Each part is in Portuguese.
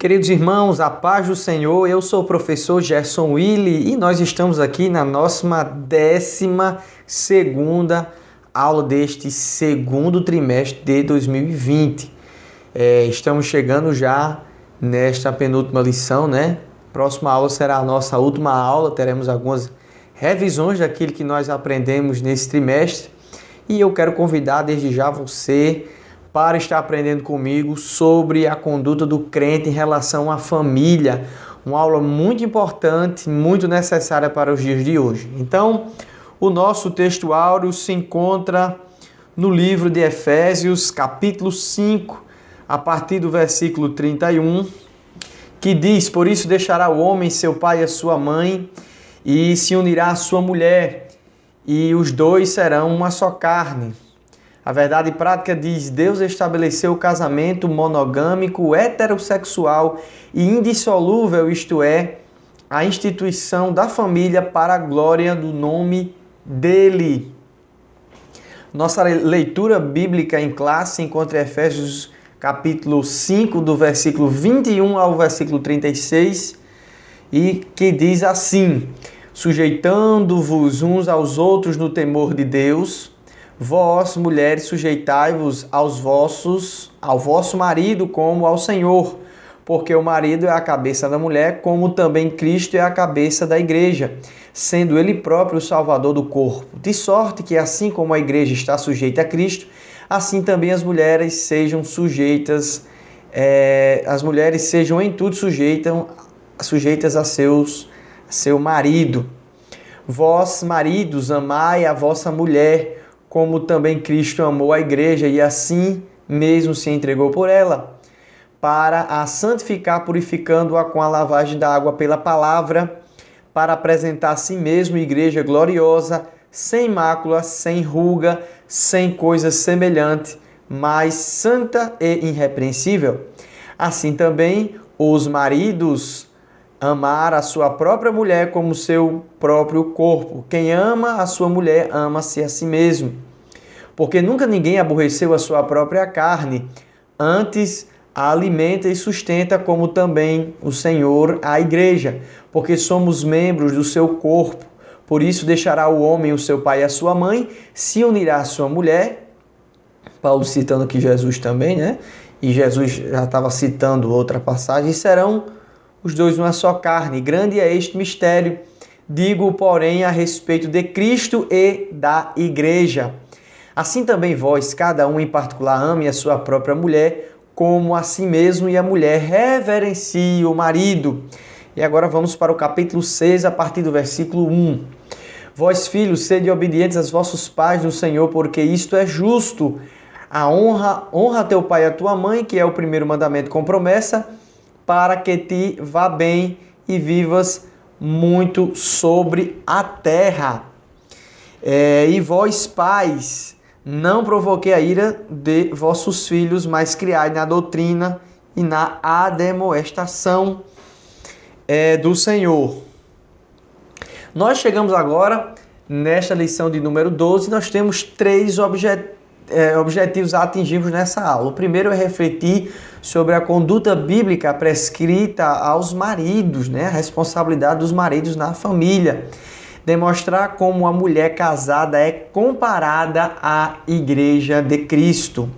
queridos irmãos, a paz do Senhor. Eu sou o professor Gerson Willi e nós estamos aqui na nossa 12ª aula deste segundo trimestre de 2020. Estamos chegando já nesta penúltima lição, né? Próxima aula será a nossa última aula, teremos algumas revisões daquilo que nós aprendemos nesse trimestre e eu quero convidar desde já você para estar aprendendo comigo sobre a conduta do crente em relação à família. Uma aula muito importante, muito necessária para os dias de hoje. Então, o nosso texto áureo se encontra no livro de Efésios, capítulo 5, a partir do versículo 31, que diz: Por isso deixará o homem seu pai e a sua mãe, e se unirá à sua mulher, e os dois serão uma só carne. A verdade prática diz: Deus estabeleceu o casamento monogâmico, heterossexual e indissolúvel, isto é, a instituição da família para a glória do nome dele. Nossa leitura bíblica em classe encontra Efésios capítulo 5, do versículo 21 ao versículo 36, e que diz assim: Sujeitando-vos uns aos outros no temor de Deus, vós, mulheres, sujeitai-vos ao vosso marido como ao Senhor, porque o marido é a cabeça da mulher, como também Cristo é a cabeça da igreja, sendo ele próprio o salvador do corpo. De sorte que, assim como a igreja está sujeita a Cristo, assim também as mulheres sejam sujeitas, em tudo sujeitas a seu marido. Vós, maridos, amai a vossa mulher, como também Cristo amou a igreja e assim mesmo se entregou por ela, para a santificar, purificando-a com a lavagem da água pela palavra, para apresentar a si mesmo igreja gloriosa, sem mácula, sem ruga, sem coisa semelhante, mas santa e irrepreensível. Assim também os maridos amar a sua própria mulher como seu próprio corpo. Quem ama a sua mulher, ama-se a si mesmo. Porque nunca ninguém aborreceu a sua própria carne, antes a alimenta e sustenta, como também o Senhor a igreja, porque somos membros do seu corpo. Por isso deixará o homem o seu pai e a sua mãe, se unirá à sua mulher. Paulo citando aqui Jesus também, né? E Jesus já estava citando outra passagem. E serão os dois uma só carne. Grande é este mistério. Digo, porém, a respeito de Cristo e da igreja. Assim também vós, cada um em particular, ame a sua própria mulher, como a si mesmo, e a mulher reverencie o marido. E agora vamos para o capítulo 6, a partir do versículo 1. Vós, filhos, sede obedientes aos vossos pais no Senhor, porque isto é justo. Honra teu pai e a tua mãe, que é o primeiro mandamento com promessa, para que te vá bem e vivas muito sobre a terra. E vós, pais, não provoquei a ira de vossos filhos, mas criai na doutrina e na admoestação do Senhor. Nós chegamos agora, nesta lição de número 12, nós temos 3 objetivos a atingirmos nessa aula. O primeiro é refletir sobre a conduta bíblica prescrita aos maridos, né? A responsabilidade dos maridos na família. Demonstrar como a mulher casada é comparada à igreja de Cristo.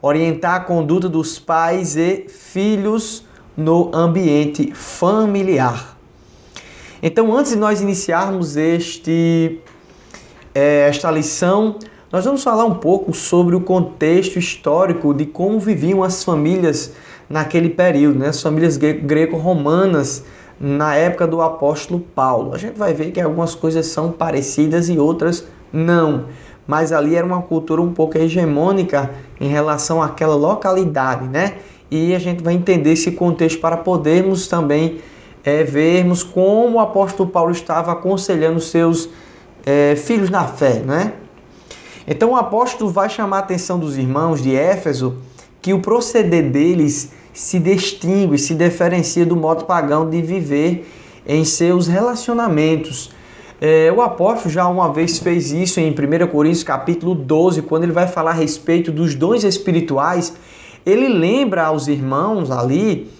Orientar a conduta dos pais e filhos no ambiente familiar. Então, antes de nós iniciarmos esta lição, nós vamos falar um pouco sobre o contexto histórico de como viviam as famílias naquele período, né? As famílias greco-romanas na época do apóstolo Paulo. A gente vai ver que algumas coisas são parecidas e outras não, mas ali era uma cultura um pouco hegemônica em relação àquela localidade, né? E a gente vai entender esse contexto para podermos também vermos como o apóstolo Paulo estava aconselhando seus filhos na fé, né? Então o apóstolo vai chamar a atenção dos irmãos de Éfeso que o proceder deles se distingue, se diferencia do modo pagão de viver em seus relacionamentos. O apóstolo já uma vez fez isso em 1 Coríntios capítulo 12, quando ele vai falar a respeito dos dons espirituais. Ele lembra aos irmãos ali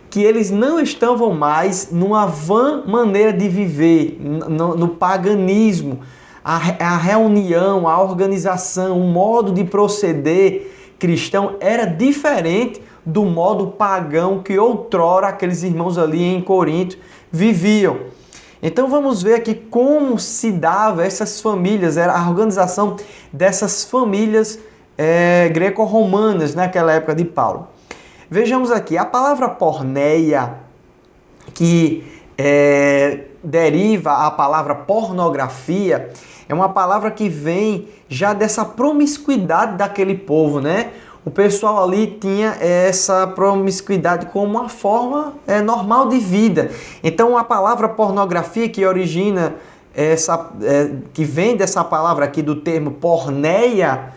que eles não estavam mais numa vã maneira de viver, no paganismo. A reunião, a organização, o modo de proceder cristão era diferente do modo pagão que outrora aqueles irmãos ali em Corinto viviam. Então vamos ver aqui como se dava essas famílias, era a organização dessas famílias greco-romanas naquela época de Paulo. Vejamos aqui, a palavra porneia, que deriva a palavra pornografia, é uma palavra que vem já dessa promiscuidade daquele povo, né? O pessoal ali tinha essa promiscuidade como uma forma normal de vida. Então a palavra pornografia que origina que vem dessa palavra aqui do termo porneia,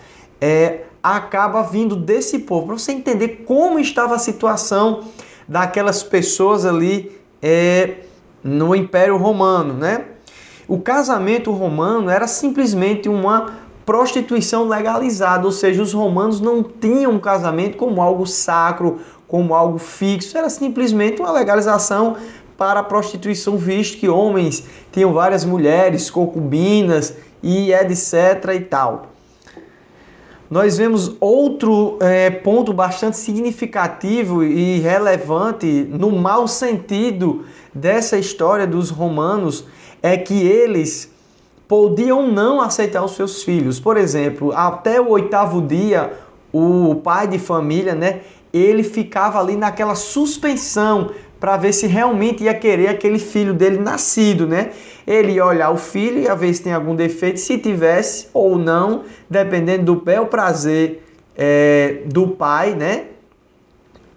acaba vindo desse povo. Para você entender como estava a situação daquelas pessoas ali no Império Romano, né? O casamento romano era simplesmente uma prostituição legalizada, ou seja, os romanos não tinham um casamento como algo sacro, como algo fixo, era simplesmente uma legalização para a prostituição, visto que homens tinham várias mulheres, concubinas e etc. e tal. Nós vemos outro ponto bastante significativo e relevante no mau sentido dessa história dos romanos, é que eles podiam não aceitar os seus filhos. Por exemplo, até o 8º dia, o pai de família, né, ele ficava ali naquela suspensão para ver se realmente ia querer aquele filho dele nascido, né? Ele ia olhar o filho e ia ver se tem algum defeito, se tivesse ou não, dependendo do bel prazer do pai, né?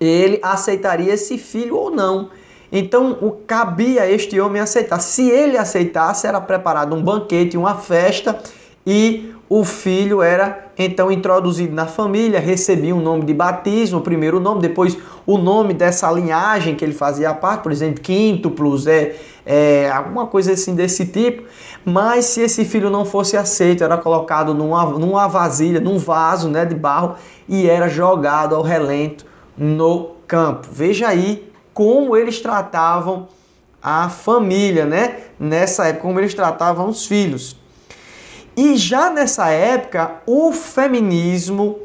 Ele aceitaria esse filho ou não. Então, cabia a este homem aceitar. Se ele aceitasse, era preparado um banquete, uma festa, e o filho era então introduzido na família, recebia um nome de batismo, o primeiro nome, depois o nome dessa linhagem que ele fazia parte, por exemplo, quíntuplos, alguma coisa assim desse tipo. Mas se esse filho não fosse aceito, era colocado numa vasilha, num vaso, né, de barro, e era jogado ao relento no campo. Veja aí como eles tratavam a família, né? Nessa época, como eles tratavam os filhos. E já nessa época, o feminismo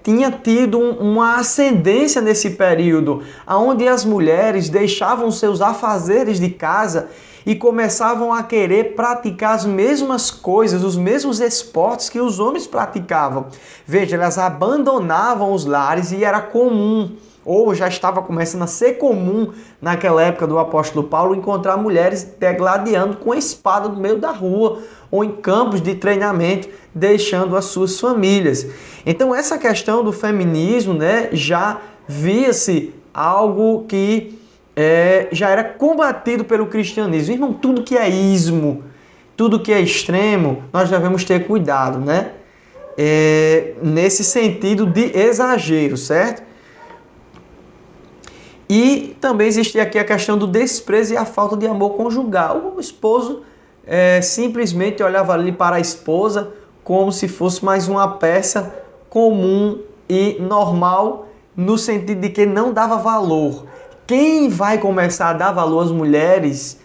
tinha tido uma ascendência nesse período, onde as mulheres deixavam seus afazeres de casa e começavam a querer praticar as mesmas coisas, os mesmos esportes que os homens praticavam. Veja, elas abandonavam os lares e era comum, ou já estava começando a ser comum naquela época do apóstolo Paulo, encontrar mulheres degladiando com a espada no meio da rua ou em campos de treinamento, deixando as suas famílias. Então essa questão do feminismo, né, já via-se algo que já era combatido pelo cristianismo. Irmão, tudo que é ismo, tudo que é extremo, nós devemos ter cuidado, né? Nesse sentido de exagero, certo? E também existe aqui a questão do desprezo e a falta de amor conjugal. O esposo simplesmente olhava ali para a esposa como se fosse mais uma peça comum e normal, no sentido de que não dava valor. Quem vai começar a dar valor às mulheres,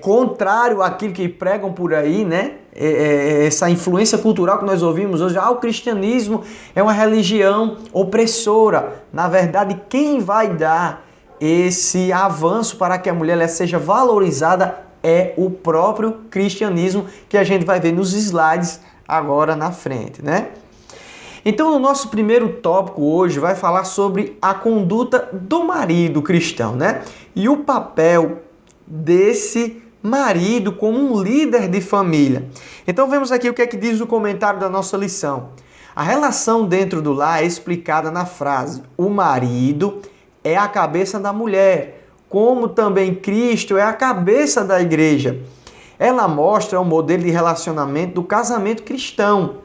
contrário àquilo que pregam por aí, né? Essa influência cultural que nós ouvimos hoje, o cristianismo é uma religião opressora. Na verdade, quem vai dar esse avanço para que a mulher seja valorizada é o próprio cristianismo, que a gente vai ver nos slides agora na frente, né? Então, o nosso primeiro tópico hoje vai falar sobre a conduta do marido cristão, né? E o papel desse marido como um líder de família. Então vemos aqui o que é que diz o comentário da nossa lição. A relação dentro do lar é explicada na frase: o marido é a cabeça da mulher, como também Cristo é a cabeça da igreja. Ela mostra o modelo de relacionamento do casamento cristão.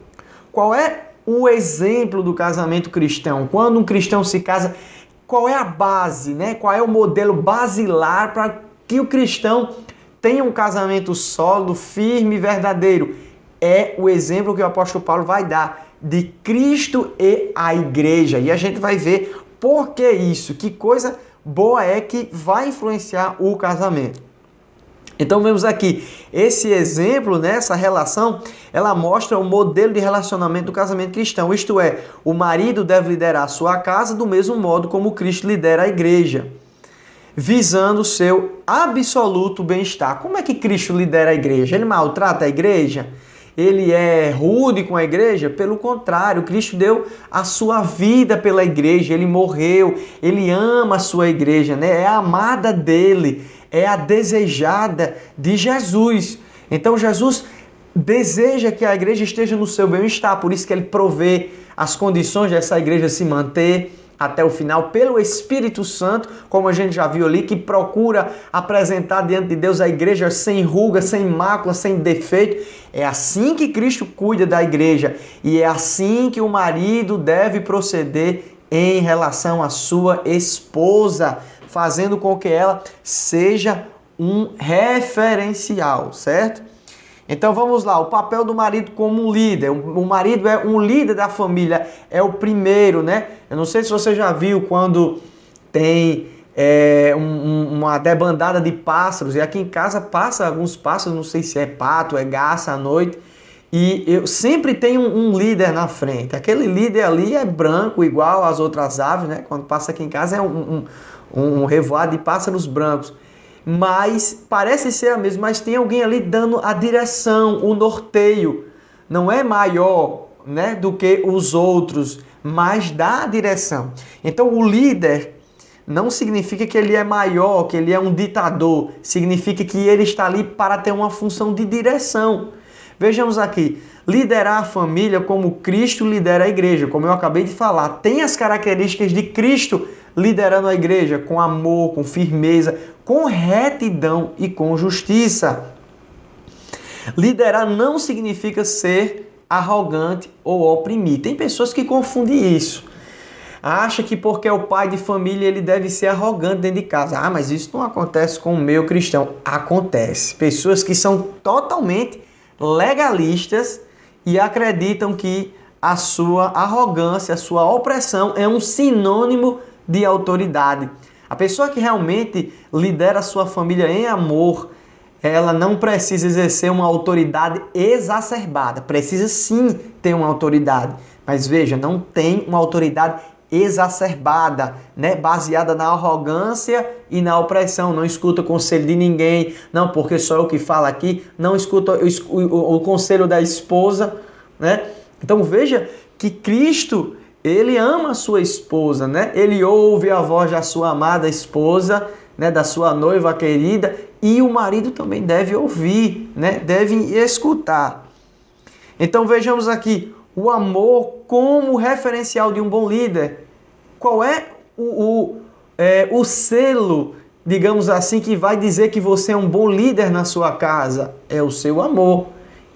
Qual é o exemplo do casamento cristão? Quando um cristão se casa, qual é a base, né? Qual é o modelo basilar para que o cristão tenha um casamento sólido, firme e verdadeiro? É o exemplo que o apóstolo Paulo vai dar de Cristo e a igreja. E a gente vai ver por que isso? Que coisa boa é que vai influenciar o casamento? Então vemos aqui, esse exemplo, né, essa relação, ela mostra o modelo de relacionamento do casamento cristão. Isto é, o marido deve liderar a sua casa do mesmo modo como Cristo lidera a igreja, visando o seu absoluto bem-estar. Como é que Cristo lidera a igreja? Ele maltrata a igreja? Ele é rude com a igreja? Pelo contrário, Cristo deu a sua vida pela igreja, ele morreu, ele ama a sua igreja, né? É a amada dele, é a desejada de Jesus. Então Jesus deseja que a igreja esteja no seu bem-estar, por isso que ele provê as condições dessa igreja se manter até o final pelo Espírito Santo, como a gente já viu ali, que procura apresentar diante de Deus a igreja sem ruga, sem mácula, sem defeito. É assim que Cristo cuida da igreja e é assim que o marido deve proceder em relação à sua esposa, fazendo com que ela seja um referencial, certo? Então vamos lá, o papel do marido como um líder. O marido é um líder da família, é o primeiro, né? Eu não sei se você já viu quando tem uma debandada de pássaros, e aqui em casa passa alguns pássaros, não sei se é pato, é garça à noite, e eu sempre tenho um líder na frente. Aquele líder ali é branco, igual às outras aves, né? Quando passa aqui em casa é um revoado de pássaros brancos. Mas parece ser a mesma, mas tem alguém ali dando a direção, o norteio. Não é maior, né, do que os outros, mas dá a direção. Então o líder não significa que ele é maior, que ele é um ditador. Significa que ele está ali para ter uma função de direção. Vejamos aqui, liderar a família como Cristo lidera a igreja, como eu acabei de falar, tem as características de Cristo liderando a igreja, com amor, com firmeza, com retidão e com justiça. Liderar não significa ser arrogante ou oprimir. Tem pessoas que confundem isso. Acha que porque é o pai de família ele deve ser arrogante dentro de casa. Ah, mas isso não acontece com o meu cristão. Acontece. Pessoas que são totalmente legalistas e acreditam que a sua arrogância, a sua opressão é um sinônimo de autoridade. A pessoa que realmente lidera a sua família em amor, ela não precisa exercer uma autoridade exacerbada. Precisa sim ter uma autoridade. Mas veja, não tem uma autoridade exacerbada, né? Baseada na arrogância e na opressão. Não escuta o conselho de ninguém. Não, porque só eu que falo aqui. Não escuta o conselho da esposa, né? Então veja que Cristo, ele ama a sua esposa, né? Ele ouve a voz da sua amada esposa, né? Da sua noiva querida, e o marido também deve ouvir, né? Deve escutar. Então vejamos aqui o amor como referencial de um bom líder. Qual é o selo, digamos assim, que vai dizer que você é um bom líder na sua casa? É o seu amor.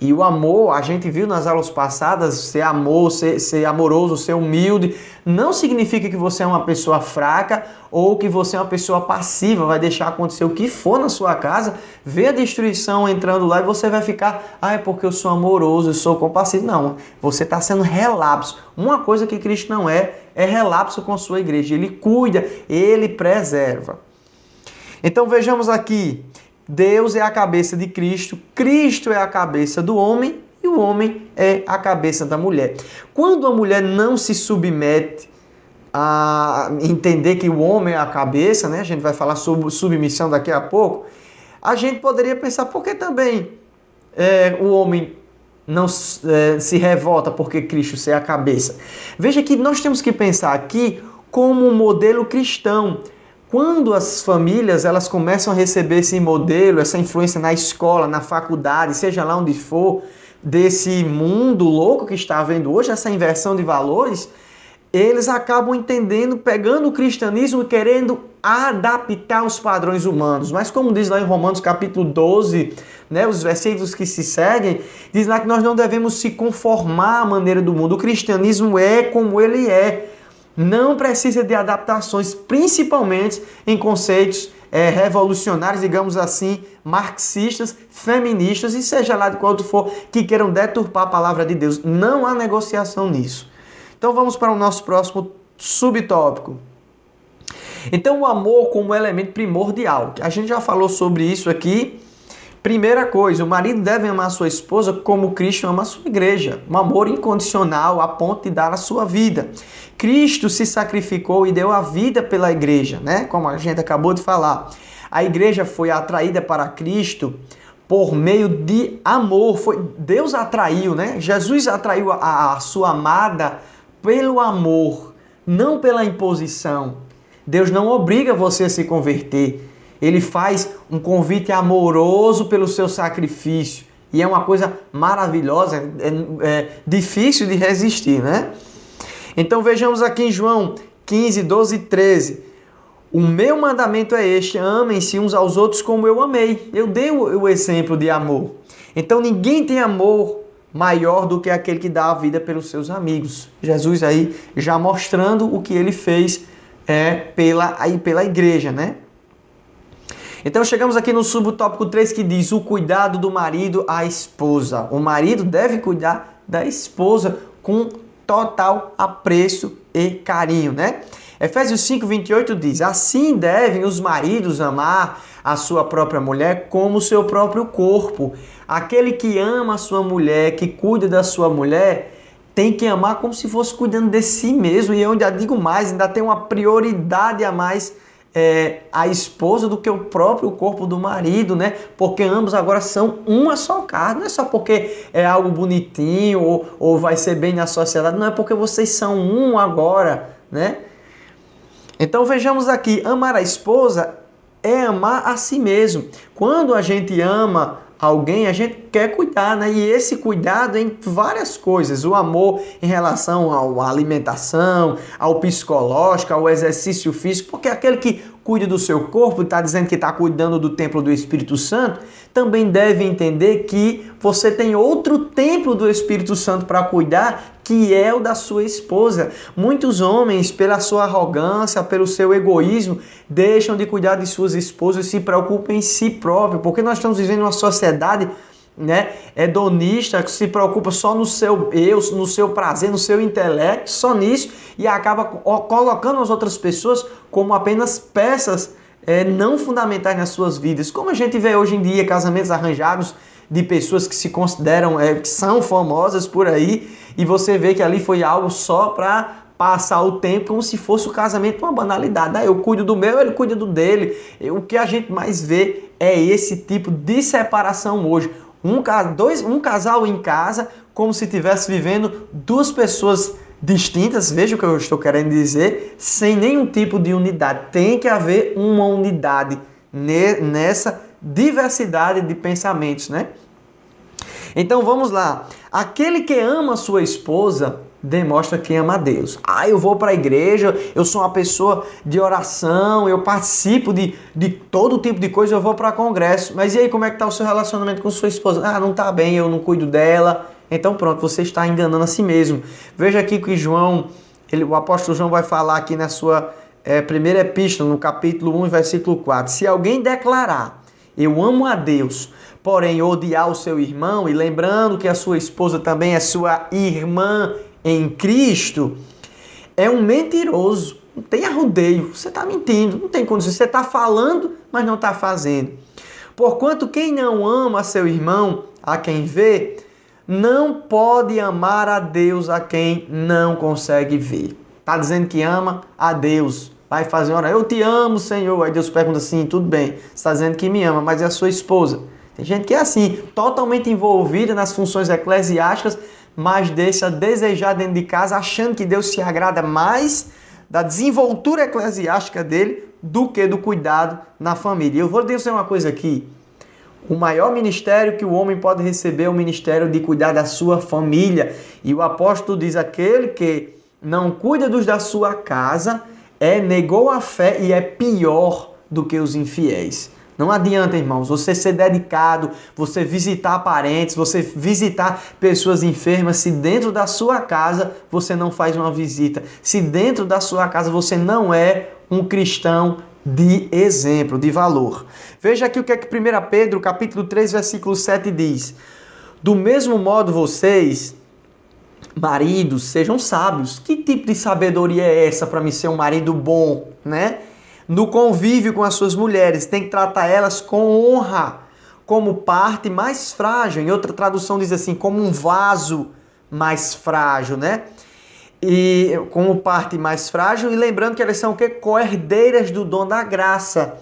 E o amor, a gente viu nas aulas passadas, ser amoroso, ser humilde, não significa que você é uma pessoa fraca ou que você é uma pessoa passiva, vai deixar acontecer o que for na sua casa, vê a destruição entrando lá e você vai ficar, é porque eu sou amoroso, eu sou compassivo. Não, você está sendo relapso. Uma coisa que Cristo não é relapso com a sua igreja. Ele cuida, ele preserva. Então vejamos aqui, Deus é a cabeça de Cristo, Cristo é a cabeça do homem e o homem é a cabeça da mulher. Quando a mulher não se submete a entender que o homem é a cabeça, né? A gente vai falar sobre submissão daqui a pouco, a gente poderia pensar, por que também o homem não se revolta porque Cristo é a cabeça? Veja que nós temos que pensar aqui como um modelo cristão. Quando as famílias elas começam a receber esse modelo, essa influência na escola, na faculdade, seja lá onde for, desse mundo louco que está havendo hoje, essa inversão de valores, eles acabam entendendo, pegando o cristianismo e querendo adaptar os padrões humanos. Mas como diz lá em Romanos capítulo 12, né, os versículos que se seguem, diz lá que nós não devemos se conformar à maneira do mundo. O cristianismo é como ele é. Não precisa de adaptações, principalmente em conceitos revolucionários, digamos assim, marxistas, feministas, e seja lá de quanto for, que queiram deturpar a palavra de Deus. Não há negociação nisso. Então vamos para o nosso próximo subtópico. Então, o amor como elemento primordial. A gente já falou sobre isso aqui. Primeira coisa, o marido deve amar a sua esposa como Cristo ama a sua igreja. Um amor incondicional a ponto de dar a sua vida. Cristo se sacrificou e deu a vida pela igreja, né? Como a gente acabou de falar. A igreja foi atraída para Cristo por meio de amor. Deus atraiu, né? Jesus atraiu a sua amada pelo amor, não pela imposição. Deus não obriga você a se converter. Ele faz um convite amoroso pelo seu sacrifício. E é uma coisa maravilhosa, difícil de resistir, né? Então vejamos aqui em João 15, 12 e 13. O meu mandamento é este: amem-se uns aos outros como eu amei. Eu dei o exemplo de amor. Então ninguém tem amor maior do que aquele que dá a vida pelos seus amigos. Jesus aí já mostrando o que ele fez pela igreja, né? Então chegamos aqui no subtópico 3 que diz o cuidado do marido à esposa. O marido deve cuidar da esposa com total apreço e carinho, né? Efésios 5, 28 diz: assim devem os maridos amar a sua própria mulher como o seu próprio corpo. Aquele que ama a sua mulher, que cuida da sua mulher, tem que amar como se fosse cuidando de si mesmo. E eu ainda digo mais, ainda tem uma prioridade a mais a esposa do que o próprio corpo do marido, né? Porque ambos agora são uma só carne. Não é só porque é algo bonitinho ou vai ser bem na sociedade. Não é porque vocês são um agora, né? Então vejamos aqui, amar a esposa é amar a si mesmo. Quando a gente ama alguém, a gente quer cuidar, né? E esse cuidado em várias coisas. O amor em relação à alimentação, ao psicológico, ao exercício físico, porque aquele que cuida do seu corpo, está dizendo que está cuidando do templo do Espírito Santo, também deve entender que você tem outro templo do Espírito Santo para cuidar, que é o da sua esposa. Muitos homens, pela sua arrogância, pelo seu egoísmo, deixam de cuidar de suas esposas e se preocupam em si próprio, porque nós estamos vivendo uma sociedade, né, hedonista, que se preocupa só no seu eu, no seu prazer, no seu intelecto, só nisso, e acaba colocando as outras pessoas como apenas peças não fundamentais nas suas vidas. Como a gente vê hoje em dia casamentos arranjados de pessoas que se consideram, que são famosas por aí, e você vê que ali foi algo só para passar o tempo, como se fosse o casamento uma banalidade. Eu cuido do meu, ele cuida do dele. O que a gente mais vê é esse tipo de separação hoje. Um casal em casa, como se estivesse vivendo duas pessoas distintas, veja o que eu estou querendo dizer, sem nenhum tipo de unidade. Tem que haver uma unidade nessa diversidade de pensamentos, né? Então vamos lá. Aquele que ama sua esposa demonstra que ama a Deus. Eu vou para a igreja, eu sou uma pessoa de oração, eu participo de todo tipo de coisa, eu vou para congresso. Mas e aí, como é que está o seu relacionamento com sua esposa? Não está bem, eu não cuido dela. Então pronto, você está enganando a si mesmo. Veja aqui que o apóstolo João vai falar aqui na sua primeira epístola, no capítulo 1, versículo 4. Se alguém declarar, eu amo a Deus, porém odiar o seu irmão, e lembrando que a sua esposa também é sua irmã em Cristo, é um mentiroso. Não tem arrodeio, você está mentindo, não tem condição. Você está falando, mas não está fazendo. Porquanto quem não ama seu irmão, a quem vê, não pode amar a Deus a quem não consegue ver. Está dizendo que ama a Deus. Vai fazer oração, eu te amo, Senhor. Aí Deus pergunta assim, tudo bem, você está dizendo que me ama, mas é a sua esposa. Tem gente que é assim, totalmente envolvida nas funções eclesiásticas, mas deixa desejar dentro de casa, achando que Deus se agrada mais da desenvoltura eclesiástica dele do que do cuidado na família. Eu vou dizer uma coisa aqui. O maior ministério que o homem pode receber é o ministério de cuidar da sua família. E o apóstolo diz, aquele que não cuida dos da sua casa, negou a fé e é pior do que os infiéis. Não adianta, irmãos, você ser dedicado, você visitar parentes, você visitar pessoas enfermas, se dentro da sua casa você não faz uma visita, se dentro da sua casa você não é um cristão de exemplo, de valor. Veja aqui o que é que 1 Pedro, capítulo 3, versículo 7 diz. Do mesmo modo vocês, maridos, sejam sábios. Que tipo de sabedoria é essa para me ser um marido bom, né? no convívio com as suas mulheres, tem que tratar elas com honra, como parte mais frágil. Em outra tradução diz assim, como um vaso mais frágil, né? E como parte mais frágil, e lembrando que elas são o quê? Co-herdeiras do dom da graça,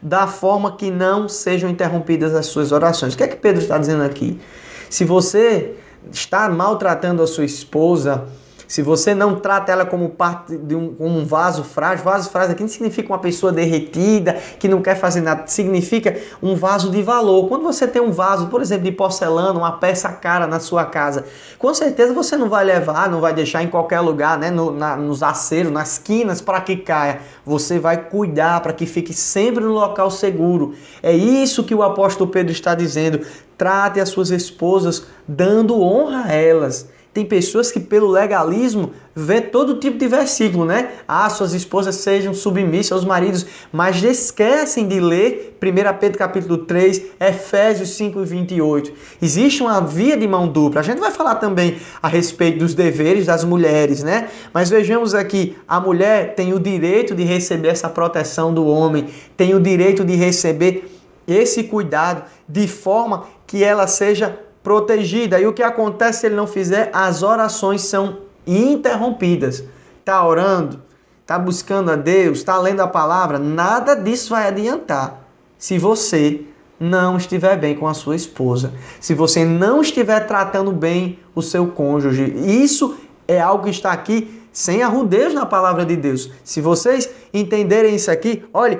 da forma que não sejam interrompidas as suas orações. O que é que Pedro está dizendo aqui? Se você está maltratando a sua esposa, se você não trata ela como parte de um vaso frágil aqui não significa uma pessoa derretida, que não quer fazer nada, significa um vaso de valor. Quando você tem um vaso, por exemplo, de porcelana, uma peça cara na sua casa, com certeza você não vai levar, não vai deixar em qualquer lugar, né, nos aceros, nas quinas, para que caia. Você vai cuidar para que fique sempre no local seguro. É isso que o apóstolo Pedro está dizendo. Trate as suas esposas dando honra a elas. Tem pessoas que pelo legalismo vê todo tipo de versículo, né? Suas esposas sejam submissas aos maridos, mas esquecem de ler 1 Pedro capítulo 3, Efésios 5 e 28. Existe uma via de mão dupla. A gente vai falar também a respeito dos deveres das mulheres, né? Mas vejamos aqui, a mulher tem o direito de receber essa proteção do homem, tem o direito de receber esse cuidado de forma que ela seja protegida. E o que acontece se ele não fizer? As orações são interrompidas. Está orando, está buscando a Deus, está lendo a palavra, nada disso vai adiantar se você não estiver bem com a sua esposa, se você não estiver tratando bem o seu cônjuge. Isso é algo que está aqui sem arrudez na palavra de Deus. Se vocês entenderem isso aqui, olhe,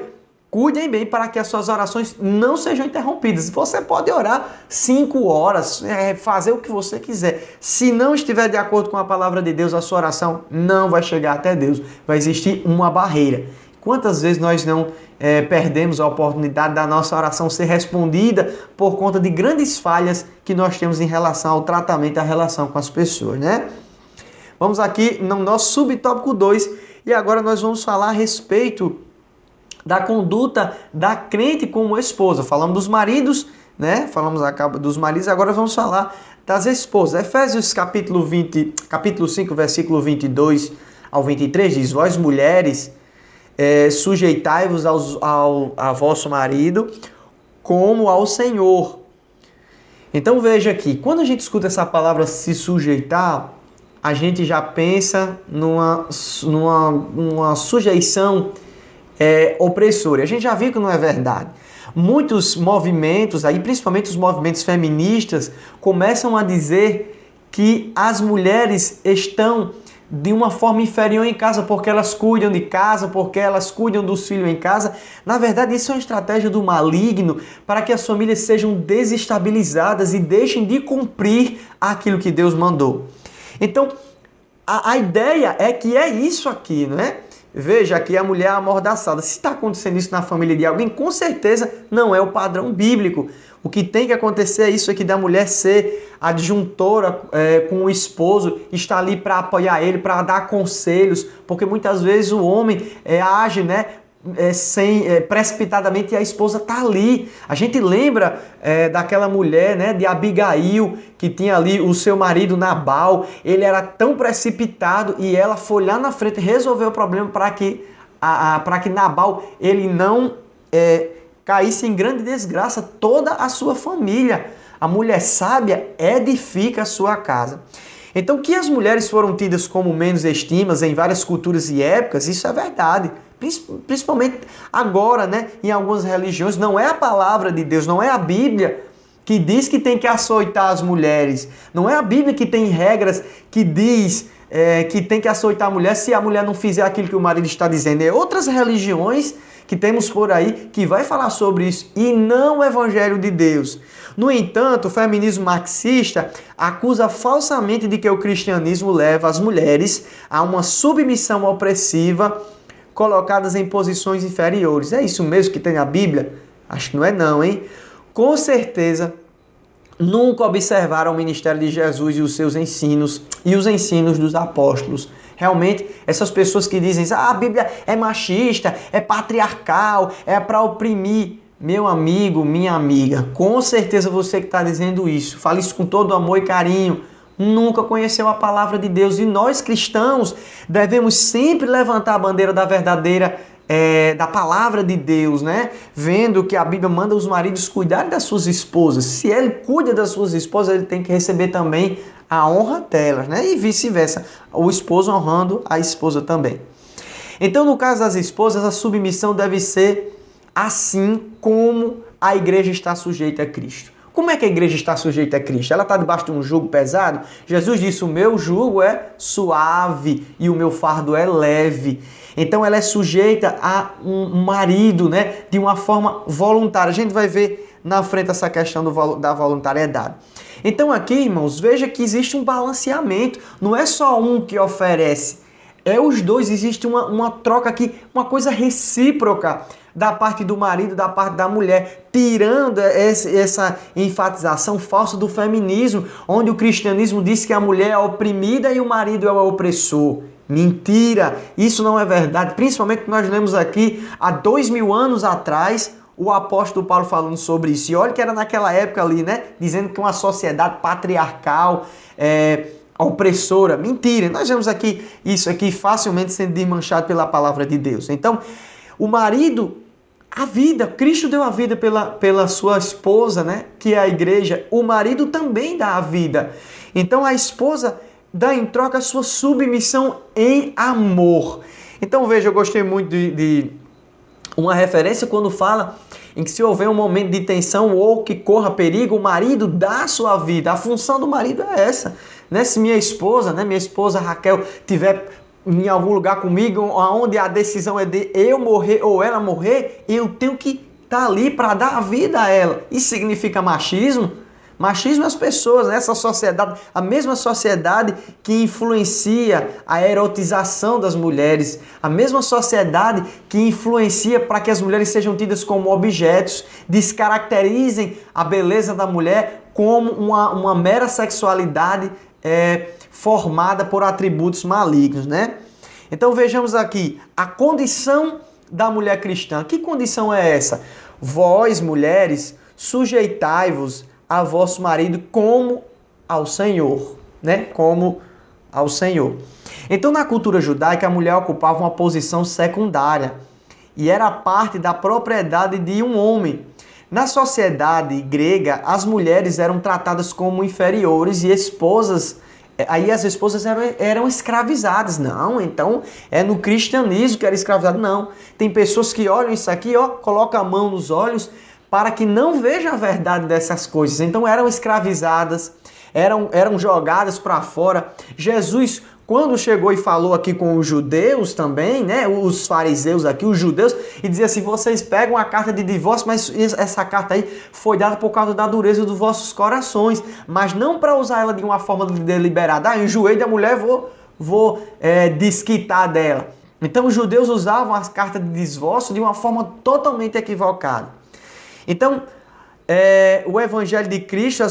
cuidem bem para que as suas orações não sejam interrompidas. Você pode orar 5 horas, fazer o que você quiser. Se não estiver de acordo com a palavra de Deus, a sua oração não vai chegar até Deus. Vai existir uma barreira. Quantas vezes nós não perdemos a oportunidade da nossa oração ser respondida por conta de grandes falhas que nós temos em relação ao tratamento, à relação com as pessoas, né? Vamos aqui no nosso subtópico 2 e agora nós vamos falar a respeito da conduta da crente como esposa. Falamos dos maridos, né? Falamos dos maridos, agora vamos falar das esposas. Efésios capítulo 5, versículo 22 ao 23 diz: Vós mulheres, sujeitai-vos a vosso marido como ao Senhor. Então veja aqui, quando a gente escuta essa palavra se sujeitar, a gente já pensa numa sujeição opressora. A gente já viu que não é verdade. Muitos movimentos, aí, principalmente os movimentos feministas, começam a dizer que as mulheres estão de uma forma inferior em casa porque elas cuidam de casa, porque elas cuidam dos filhos em casa. Na verdade, isso é uma estratégia do maligno para que as famílias sejam desestabilizadas e deixem de cumprir aquilo que Deus mandou. Então, a ideia é que é isso aqui, não é? Veja aqui a mulher amordaçada. Se está acontecendo isso na família de alguém, com certeza não é o padrão bíblico. O que tem que acontecer é isso aqui da mulher ser adjuntora com o esposo, estar ali para apoiar ele, para dar conselhos, porque muitas vezes o homem age, né, precipitadamente e a esposa está ali. A gente lembra daquela mulher, né, de Abigail, que tinha ali o seu marido Nabal. Ele era tão precipitado e ela foi lá na frente resolver o problema para que Nabal ele não caísse em grande desgraça toda a sua família. A mulher sábia edifica a sua casa. Então, que as mulheres foram tidas como menos estimadas em várias culturas e épocas, isso é verdade. Principalmente agora, né, em algumas religiões, não é a palavra de Deus, não é a Bíblia que diz que tem que açoitar as mulheres. Não é a Bíblia que tem regras que diz que tem que açoitar a mulher se a mulher não fizer aquilo que o marido está dizendo. É outras religiões que temos por aí que vai falar sobre isso e não o Evangelho de Deus. No entanto, o feminismo marxista acusa falsamente de que o cristianismo leva as mulheres a uma submissão opressiva, colocadas em posições inferiores. É isso mesmo que tem na Bíblia? Acho que não é não, hein? Com certeza, nunca observaram o ministério de Jesus e os seus ensinos e os ensinos dos apóstolos. Realmente, essas pessoas que dizem a Bíblia é machista, é patriarcal, é para oprimir. Meu amigo, minha amiga, com certeza você que está dizendo isso, fale isso com todo amor e carinho, nunca conheceu a palavra de Deus. E nós cristãos devemos sempre levantar a bandeira da verdadeira da palavra de Deus, né? Vendo que a Bíblia manda os maridos cuidarem das suas esposas. Se ele cuida das suas esposas, ele tem que receber também a honra delas, né? E vice-versa, o esposo honrando a esposa também. Então, no caso das esposas, a submissão deve ser assim como a igreja está sujeita a Cristo. Como é que a igreja está sujeita a Cristo? Ela está debaixo de um jugo pesado? Jesus disse, o meu jugo é suave e o meu fardo é leve. Então ela é sujeita a um marido, né, de uma forma voluntária. A gente vai ver na frente essa questão da voluntariedade. Então aqui, irmãos, veja que existe um balanceamento. Não é só um que oferece, é os dois. Existe uma troca aqui, uma coisa recíproca da parte do marido, da parte da mulher, tirando essa enfatização falsa do feminismo, onde o cristianismo diz que a mulher é oprimida e o marido é o opressor. Mentira! Isso não é verdade. Principalmente nós lemos aqui há 2000 anos atrás o apóstolo Paulo falando sobre isso. E olha que era naquela época ali, né? Dizendo que uma sociedade patriarcal, opressora. Mentira! Nós vemos aqui isso aqui facilmente sendo desmanchado pela palavra de Deus. Então, o marido, a vida, Cristo deu a vida pela sua esposa, né? Que é a igreja. O marido também dá a vida. Então a esposa dá em troca a sua submissão em amor. Então veja, eu gostei muito de uma referência quando fala em que se houver um momento de tensão ou que corra perigo, o marido dá a sua vida. A função do marido é essa, né? Se minha esposa Raquel tiver em algum lugar comigo, onde a decisão é de eu morrer ou ela morrer, eu tenho que estar ali para dar a vida a ela. Isso significa machismo? Machismo é as pessoas, né? Essa sociedade, a mesma sociedade que influencia a erotização das mulheres, a mesma sociedade que influencia para que as mulheres sejam tidas como objetos, descaracterizem a beleza da mulher como uma mera sexualidade formada por atributos malignos, né? Então vejamos aqui a condição da mulher cristã. Que condição é essa? Vós, mulheres, sujeitai-vos a vosso marido como ao Senhor, né? Como ao Senhor. Então, na cultura judaica, a mulher ocupava uma posição secundária e era parte da propriedade de um homem. Na sociedade grega, as mulheres eram tratadas como inferiores e esposas. Aí as esposas eram escravizadas. Não, então é no cristianismo que era escravizado. Não. Tem pessoas que olham isso aqui, colocam a mão nos olhos para que não vejam a verdade dessas coisas. Então eram escravizadas, eram jogadas para fora. Jesus, quando chegou e falou aqui com os judeus também, né, os fariseus aqui, os judeus, e dizia assim, vocês pegam a carta de divórcio, mas essa carta aí foi dada por causa da dureza dos vossos corações, mas não para usar ela de uma forma deliberada. Enjoei da mulher, vou desquitar dela. Então os judeus usavam as cartas de divórcio de uma forma totalmente equivocada. Então, o Evangelho de Cristo,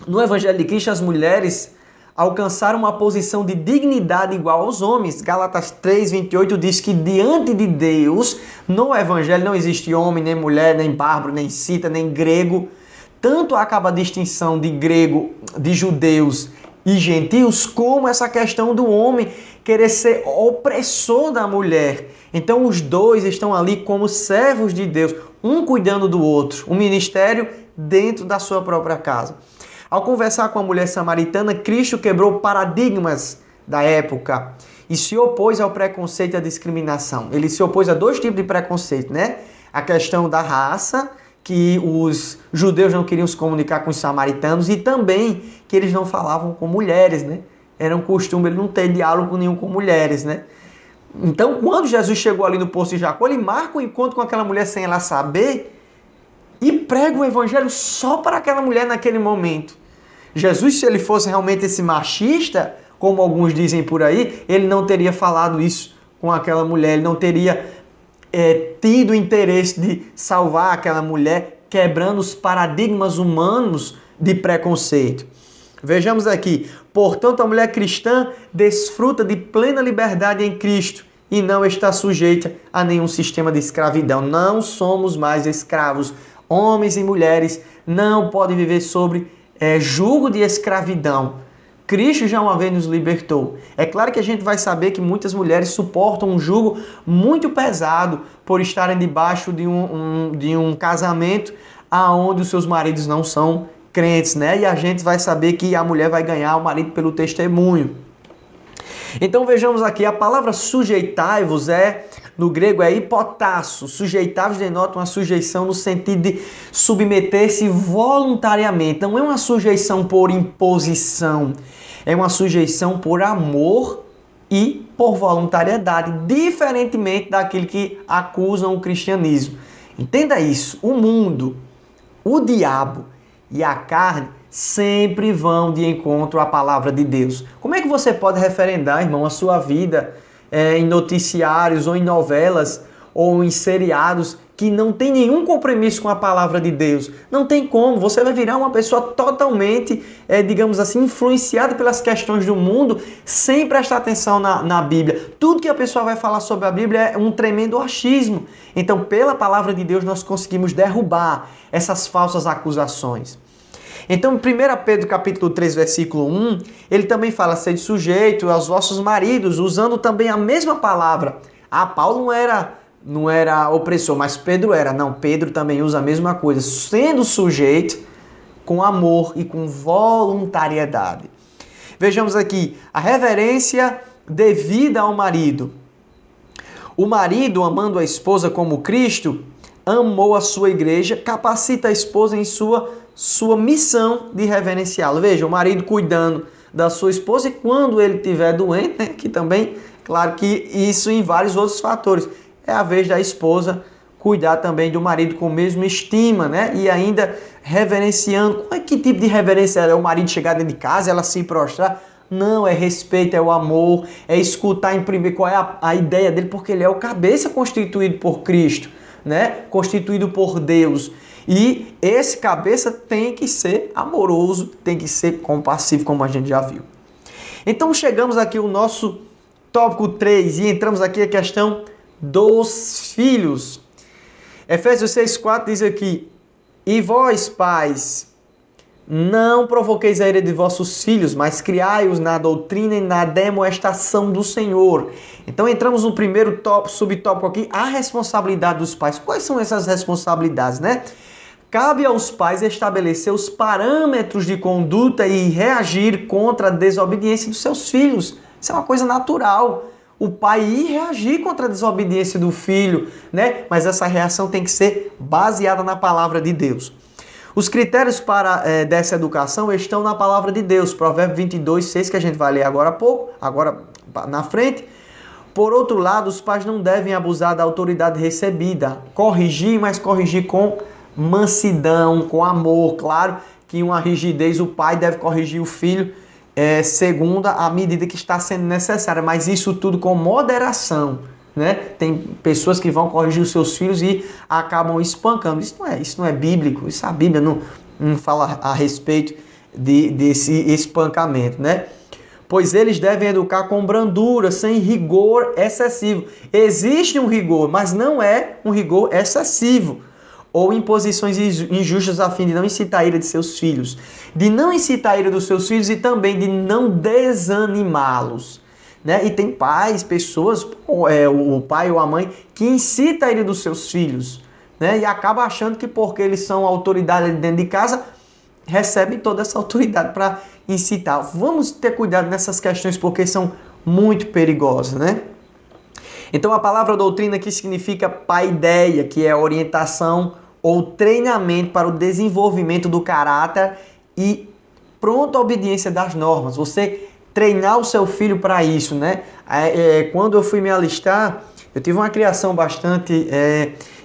no Evangelho de Cristo, as mulheres alcançaram uma posição de dignidade igual aos homens. Gálatas 3:28 diz que diante de Deus, no Evangelho não existe homem, nem mulher, nem bárbaro, nem cita, nem grego. Tanto acaba a distinção de judeus e gentios, como essa questão do homem querer ser opressor da mulher. Então os dois estão ali como servos de Deus, um cuidando do outro, um ministério dentro da sua própria casa. Ao conversar com a mulher samaritana, Cristo quebrou paradigmas da época e se opôs ao preconceito e à discriminação. Ele se opôs a dois tipos de preconceito, né? A questão da raça, que os judeus não queriam se comunicar com os samaritanos, e também que eles não falavam com mulheres, né? Era um costume ele não ter diálogo nenhum com mulheres, né? Então, quando Jesus chegou ali no poço de Jacó, ele marca o encontro com aquela mulher sem ela saber e prega o evangelho só para aquela mulher naquele momento. Jesus, se ele fosse realmente esse machista, como alguns dizem por aí, ele não teria falado isso com aquela mulher, ele não teria tido interesse de salvar aquela mulher, quebrando os paradigmas humanos de preconceito. Vejamos aqui, portanto, a mulher cristã desfruta de plena liberdade em Cristo e não está sujeita a nenhum sistema de escravidão. Não somos mais escravos. Homens e mulheres não podem viver sobre jugo de escravidão. Cristo já uma vez nos libertou. É claro que a gente vai saber que muitas mulheres suportam um jugo muito pesado por estarem debaixo de um casamento aonde os seus maridos não são crentes, né? E a gente vai saber que a mulher vai ganhar o marido pelo testemunho. Então vejamos aqui, a palavra sujeitai-vos no grego é hipotasso. Sujeitar-vos denota uma sujeição no sentido de submeter-se voluntariamente. Não é uma sujeição por imposição, é uma sujeição por amor e por voluntariedade, diferentemente daquele que acusam o cristianismo. Entenda isso, o mundo, o diabo e a carne sempre vão de encontro à palavra de Deus. Como é que você pode referendar, irmão, a sua vida em noticiários ou em novelas ou em seriados que não tem nenhum compromisso com a palavra de Deus? Não tem como. Você vai virar uma pessoa totalmente, digamos assim, influenciada pelas questões do mundo, sem prestar atenção na Bíblia. Tudo que a pessoa vai falar sobre a Bíblia é um tremendo achismo. Então, pela palavra de Deus, nós conseguimos derrubar essas falsas acusações. Então, em 1 Pedro capítulo 3, versículo 1, ele também fala, sede sujeito aos vossos maridos, usando também a mesma palavra. Paulo não era opressor, mas Pedro era. Não, Pedro também usa a mesma coisa, sendo sujeito com amor e com voluntariedade. Vejamos aqui, a reverência devida ao marido. O marido, amando a esposa como Cristo amou a sua igreja, capacita a esposa em sua missão de reverenciá-lo. Veja, o marido cuidando da sua esposa e quando ele estiver doente, né, que também, claro que isso em vários outros fatores, é a vez da esposa cuidar também do marido com a mesma estima, né? E ainda reverenciando. Que tipo de reverência é o marido chegar dentro de casa, ela se prostrar? Não, é respeito, é o amor, é escutar em primeiro qual é a ideia dele, porque ele é o cabeça constituído por Cristo, né? Constituído por Deus. E esse cabeça tem que ser amoroso, tem que ser compassivo, como a gente já viu. Então chegamos aqui ao nosso tópico 3 e entramos aqui a questão dos filhos. Efésios 6,4 diz aqui, e vós, pais, não provoqueis a ira de vossos filhos, mas criai-os na doutrina e na demoestação do Senhor. Então entramos no primeiro subtópico aqui, a responsabilidade dos pais. Quais são essas responsabilidades, né? Cabe aos pais estabelecer os parâmetros de conduta e reagir contra a desobediência dos seus filhos. Isso é uma coisa natural. O pai ir reagir contra a desobediência do filho, né? Mas essa reação tem que ser baseada na palavra de Deus. Os critérios dessa educação estão na palavra de Deus. Provérbio 22:6, que a gente vai ler agora há pouco, agora na frente. Por outro lado, os pais não devem abusar da autoridade recebida. Corrigir, mas corrigir com mansidão, com amor. Claro que uma rigidez, o pai deve corrigir o filho segundo a medida que está sendo necessária, mas isso tudo com moderação, né? Tem pessoas que vão corrigir os seus filhos e acabam espancando. Isso não é bíblico, isso a Bíblia não fala a respeito desse espancamento, né? Pois eles devem educar com brandura, sem rigor excessivo. Existe um rigor, mas não é um rigor excessivo. Ou imposições injustas a fim de não incitar a ira de seus filhos. De não incitar a ira dos seus filhos e também de não desanimá-los. Né? E tem pais, pessoas, o pai ou a mãe, que incita a ira dos seus filhos. Né? E acaba achando que porque eles são autoridade dentro de casa, recebem toda essa autoridade para incitar. Vamos ter cuidado nessas questões porque são muito perigosas, né? Então a palavra doutrina aqui significa paideia, que é orientação ou treinamento para o desenvolvimento do caráter e pronta obediência das normas. Você treinar o seu filho para isso, né? Quando eu fui me alistar, eu tive uma criação bastante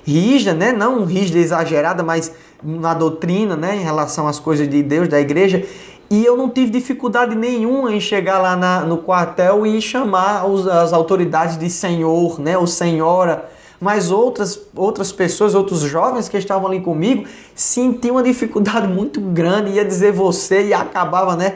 rígida, né? Não rígida, exagerada, mas na doutrina, né? Em relação às coisas de Deus, da igreja. E eu não tive dificuldade nenhuma em chegar lá no quartel e chamar as autoridades de senhor, né? Ou senhora. Mas outras pessoas, outros jovens que estavam ali comigo, sentiam uma dificuldade muito grande, ia dizer você e acabava, né?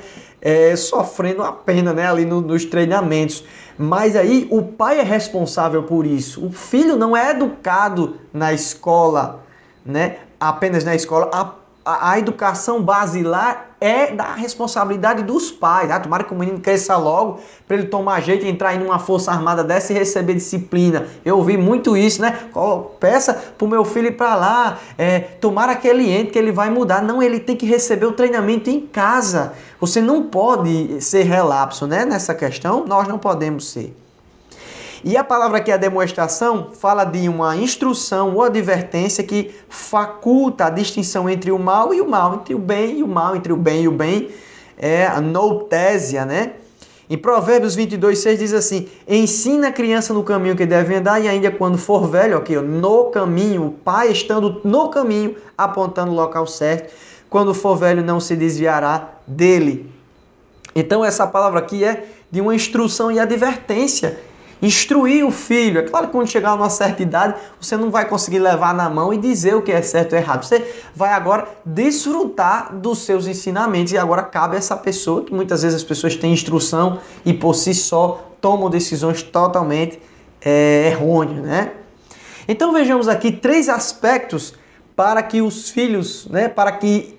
Sofrendo a pena, né? Ali nos treinamentos. Mas aí o pai é responsável por isso. O filho não é educado na escola, né? Apenas na escola, a educação basilar é da responsabilidade dos pais. Tomara que o menino cresça logo para ele tomar jeito e entrar em uma força armada dessa e receber disciplina. Eu ouvi muito isso, né? Peça pro meu filho ir para lá, tomara que ele entre, que ele vai mudar. Não, ele tem que receber o treinamento em casa. Você não pode ser relapso, né? Nessa questão, nós não podemos ser. E a palavra aqui, a demonstração, fala de uma instrução ou advertência que faculta a distinção entre o mal e o mal, entre o bem e o mal, entre o bem e o bem. É a noutésia, né? Em Provérbios 22:6 diz assim: ensina a criança no caminho que deve andar e ainda quando for velho, no caminho, o pai estando no caminho, apontando o local certo, quando for velho não se desviará dele. Então essa palavra aqui é de uma instrução e advertência. Instruir o filho. É claro que quando chegar a uma certa idade, você não vai conseguir levar na mão e dizer o que é certo ou errado. Você vai agora desfrutar dos seus ensinamentos. E agora cabe a essa pessoa, que muitas vezes as pessoas têm instrução e por si só tomam decisões totalmente errôneas, né? Então vejamos aqui 3 aspectos para que os filhos, né, para que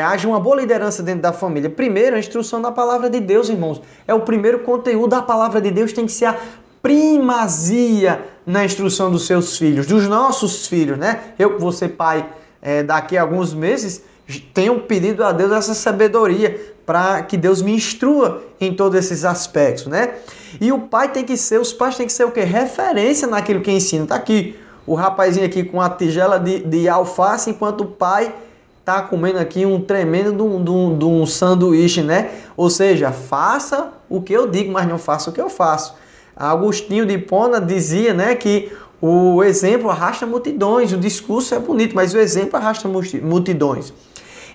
haja uma boa liderança dentro da família. Primeiro, a instrução da palavra de Deus, irmãos. É o primeiro conteúdo da palavra de Deus, tem que ser a primazia na instrução dos seus filhos, dos nossos filhos, né? Eu, que vou ser pai daqui a alguns meses, tenho pedido a Deus essa sabedoria para que Deus me instrua em todos esses aspectos, né? E os pais têm que ser o quê? Referência naquilo que ensina. Tá aqui o rapazinho aqui com a tigela de alface, enquanto o pai tá comendo aqui um tremendo de um sanduíche, né? Ou seja, faça o que eu digo, mas não faça o que eu faço. Agostinho de Hipona dizia, né, que o exemplo arrasta multidões, o discurso é bonito, mas o exemplo arrasta multidões.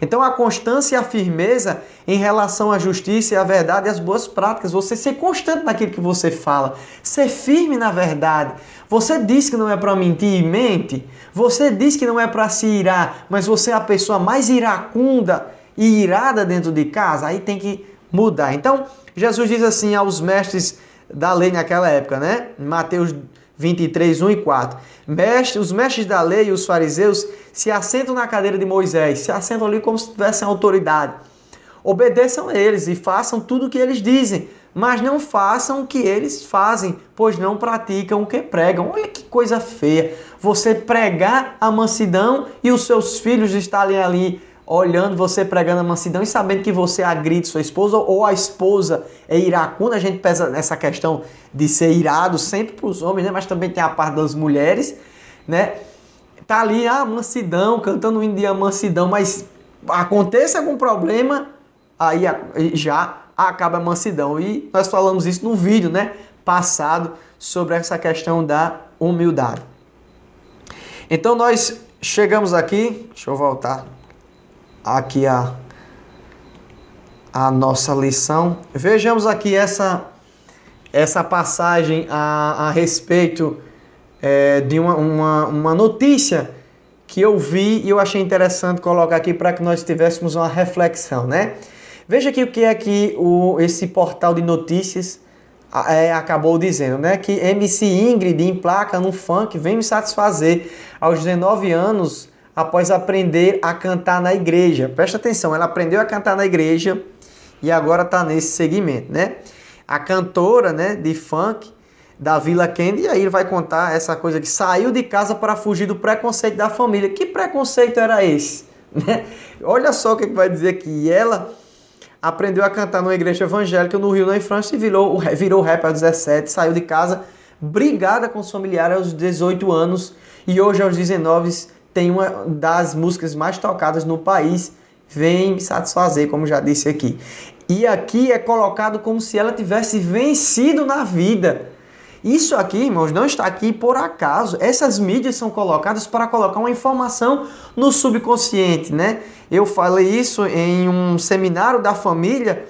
Então a constância e a firmeza em relação à justiça e à verdade e às boas práticas, você ser constante naquilo que você fala, ser firme na verdade. Você diz que não é para mentir e mente, você diz que não é para se irar, mas você é a pessoa mais iracunda e irada dentro de casa, aí tem que mudar. Então Jesus diz assim aos mestres da lei naquela época, né? Mateus 23, 1 e 4. Os mestres da lei e os fariseus se assentam na cadeira de Moisés, se assentam ali como se tivessem autoridade. Obedeçam a eles e façam tudo o que eles dizem, mas não façam o que eles fazem, pois não praticam o que pregam. Olha que coisa feia, você pregar a mansidão e os seus filhos estarem ali olhando você pregando a mansidão e sabendo que você agride sua esposa ou a esposa é iracunda. A gente pesa nessa questão de ser irado sempre para os homens, né? Mas também tem a parte das mulheres, né? Tá ali a mansidão, cantando o hino de mansidão, mas aconteça algum problema, aí já acaba a mansidão. E nós falamos isso no vídeo, né, passado, sobre essa questão da humildade. Então nós chegamos aqui, deixa eu voltar aqui a nossa lição. Vejamos aqui essa passagem a respeito de uma notícia que eu vi e eu achei interessante colocar aqui para que nós tivéssemos uma reflexão, né? Veja aqui o que é que esse portal de notícias acabou dizendo, né? Que MC Ingrid emplaca no funk, vem me satisfazer aos 19 anos após aprender a cantar na igreja. Presta atenção, ela aprendeu a cantar na igreja e agora está nesse segmento, né? A cantora, né, de funk da Vila Kennedy, e aí ele vai contar essa coisa que saiu de casa para fugir do preconceito da família. Que preconceito era esse? Né? Olha só o que vai dizer aqui. Ela aprendeu a cantar numa igreja evangélica no Rio, na França, e virou rap aos 17, saiu de casa, brigada com os familiares aos 18 anos, e hoje aos 19 tem uma das músicas mais tocadas no país, Vem Me Satisfazer, como já disse aqui. E aqui é colocado como se ela tivesse vencido na vida. Isso aqui, irmãos, não está aqui por acaso. Essas mídias são colocadas para colocar uma informação no subconsciente, né? Eu falei isso em um seminário da família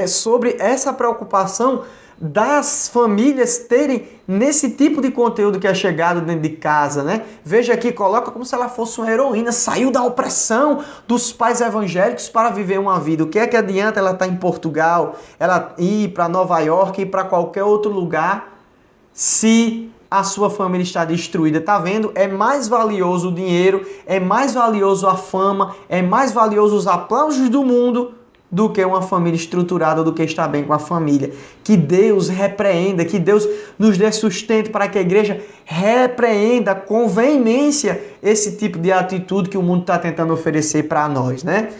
sobre essa preocupação das famílias terem nesse tipo de conteúdo que é chegado dentro de casa, né? Veja aqui, coloca como se ela fosse uma heroína, saiu da opressão dos pais evangélicos para viver uma vida. O que é que adianta ela estar em Portugal, ela ir para Nova York, ir para qualquer outro lugar, se a sua família está destruída. Tá vendo? É mais valioso o dinheiro, é mais valioso a fama, é mais valioso os aplausos do mundo do que uma família estruturada, do que estar bem com a família. Que Deus repreenda, que Deus nos dê sustento para que a igreja repreenda com veemência esse tipo de atitude que o mundo está tentando oferecer para nós, né?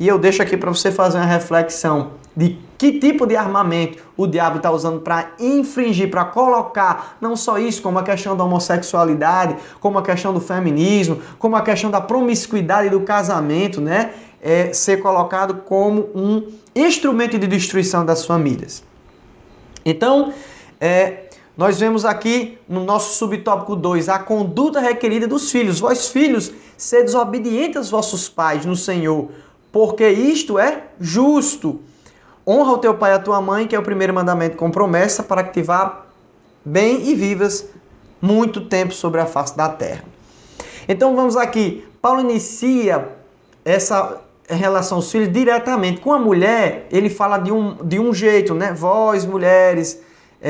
E eu deixo aqui para você fazer uma reflexão de que tipo de armamento o diabo está usando para infringir, para colocar não só isso, como a questão da homossexualidade, como a questão do feminismo, como a questão da promiscuidade do casamento, né? Ser colocado como um instrumento de destruição das famílias. Então, nós vemos aqui no nosso subtópico 2, a conduta requerida dos filhos. Vós, filhos, sedes obedientes aos vossos pais no Senhor, porque isto é justo. Honra o teu pai e a tua mãe, que é o primeiro mandamento com promessa, para que te vá bem e vivas muito tempo sobre a face da terra. Então vamos aqui. Paulo inicia essa relação aos filhos diretamente. Com a mulher, ele fala de um jeito, né? Vós, mulheres,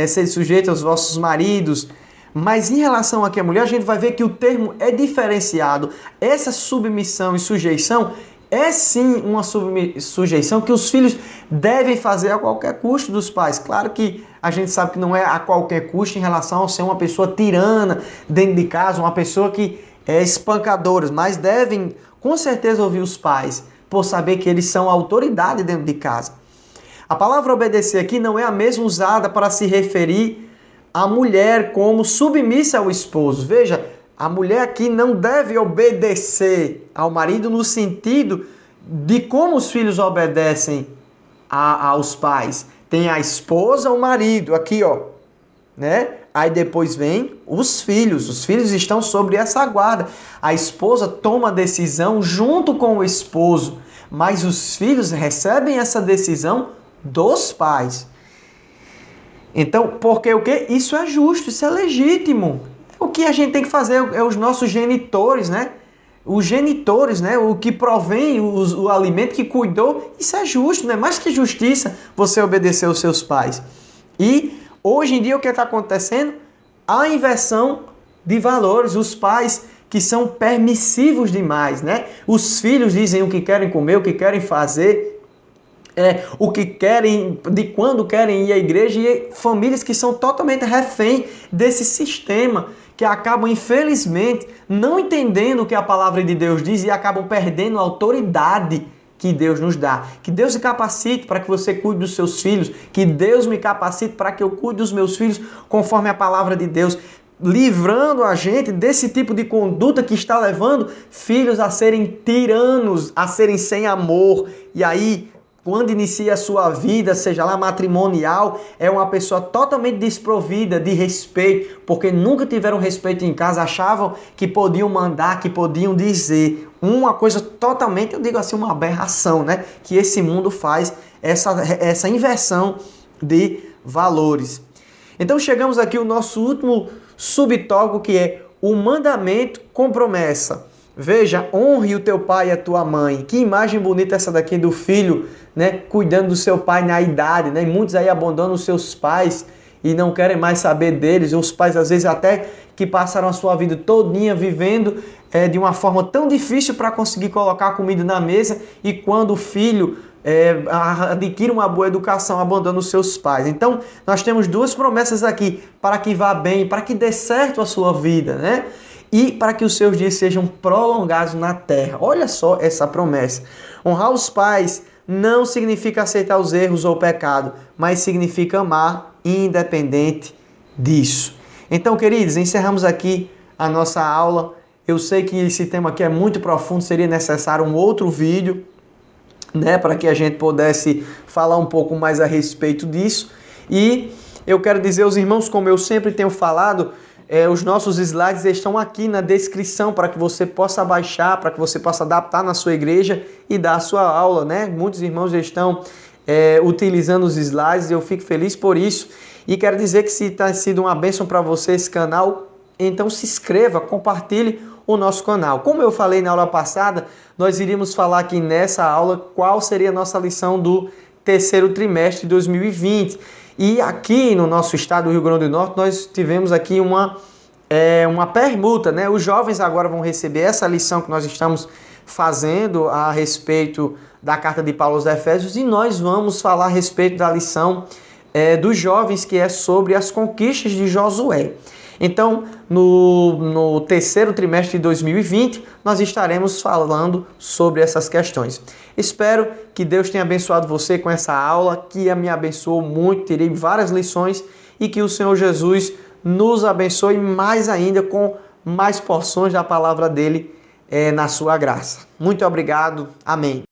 sede sujeitos aos vossos maridos. Mas em relação aqui à mulher, a gente vai ver que o termo é diferenciado. Essa submissão e sujeição é sim uma sujeição que os filhos devem fazer a qualquer custo dos pais. Claro que a gente sabe que não é a qualquer custo em relação a ser uma pessoa tirana dentro de casa, uma pessoa que é espancadora, mas devem com certeza ouvir os pais, por saber que eles são autoridade dentro de casa. A palavra obedecer aqui não é a mesma usada para se referir à mulher como submissa ao esposo. Veja, a mulher aqui não deve obedecer ao marido no sentido de como os filhos obedecem aos pais. Tem a esposa, o marido, aqui ó, né? Aí depois vem os filhos estão sobre essa guarda. A esposa toma a decisão junto com o esposo, mas os filhos recebem essa decisão dos pais. Então, porque o quê? Isso é justo, isso é legítimo. O que a gente tem que fazer é os nossos genitores, né? Os genitores, né? O que provém o alimento que cuidou, isso é justo, não é mais que justiça você obedecer aos seus pais. E hoje em dia o que está acontecendo? A inversão de valores, os pais que são permissivos demais, né? Os filhos dizem o que querem comer, o que querem fazer, o que querem, de quando querem ir à igreja, e famílias que são totalmente refém desse sistema, que acabam, infelizmente, não entendendo o que a palavra de Deus diz e acabam perdendo a autoridade que Deus nos dá. Que Deus se capacite para que você cuide dos seus filhos, que Deus me capacite para que eu cuide dos meus filhos conforme a palavra de Deus, livrando a gente desse tipo de conduta que está levando filhos a serem tiranos, a serem sem amor. E aí, quando inicia a sua vida, seja lá matrimonial, é uma pessoa totalmente desprovida de respeito, porque nunca tiveram respeito em casa, achavam que podiam mandar, que podiam dizer. Uma coisa totalmente, eu digo assim, uma aberração, né? Que esse mundo faz, essa inversão de valores. Então chegamos aqui ao nosso último subtópico, que é o mandamento com promessa. Veja, honre o teu pai e a tua mãe. Que imagem bonita essa daqui do filho, né, cuidando do seu pai na idade, né? E muitos aí abandonam os seus pais e não querem mais saber deles. Os pais, às vezes, até que passaram a sua vida todinha vivendo de uma forma tão difícil para conseguir colocar comida na mesa, e quando o filho adquire uma boa educação, abandona os seus pais. Então, nós temos duas promessas aqui, para que vá bem, para que dê certo a sua vida, né? E para que os seus dias sejam prolongados na terra. Olha só essa promessa. Honrar os pais não significa aceitar os erros ou o pecado, mas significa amar independente disso. Então, queridos, encerramos aqui a nossa aula. Eu sei que esse tema aqui é muito profundo, seria necessário um outro vídeo, né, para que a gente pudesse falar um pouco mais a respeito disso. E eu quero dizer aos irmãos, como eu sempre tenho falado, os nossos slides estão aqui na descrição para que você possa baixar, para que você possa adaptar na sua igreja e dar a sua aula, né? Muitos irmãos já estão utilizando os slides, eu fico feliz por isso. E quero dizer que se está sido uma bênção para você esse canal, então se inscreva, compartilhe o nosso canal. Como eu falei na aula passada, nós iríamos falar aqui nessa aula qual seria a nossa lição do terceiro trimestre de 2020. E aqui no nosso estado do Rio Grande do Norte, nós tivemos aqui uma permuta, né? Os jovens agora vão receber essa lição que nós estamos fazendo a respeito da carta de Paulo aos Efésios, e nós vamos falar a respeito da lição dos jovens, que é sobre as conquistas de Josué. Então, no terceiro trimestre de 2020, nós estaremos falando sobre essas questões. Espero que Deus tenha abençoado você com essa aula, que me abençoou muito, tirei várias lições, e que o Senhor Jesus nos abençoe mais ainda com mais porções da palavra dele na sua graça. Muito obrigado. Amém.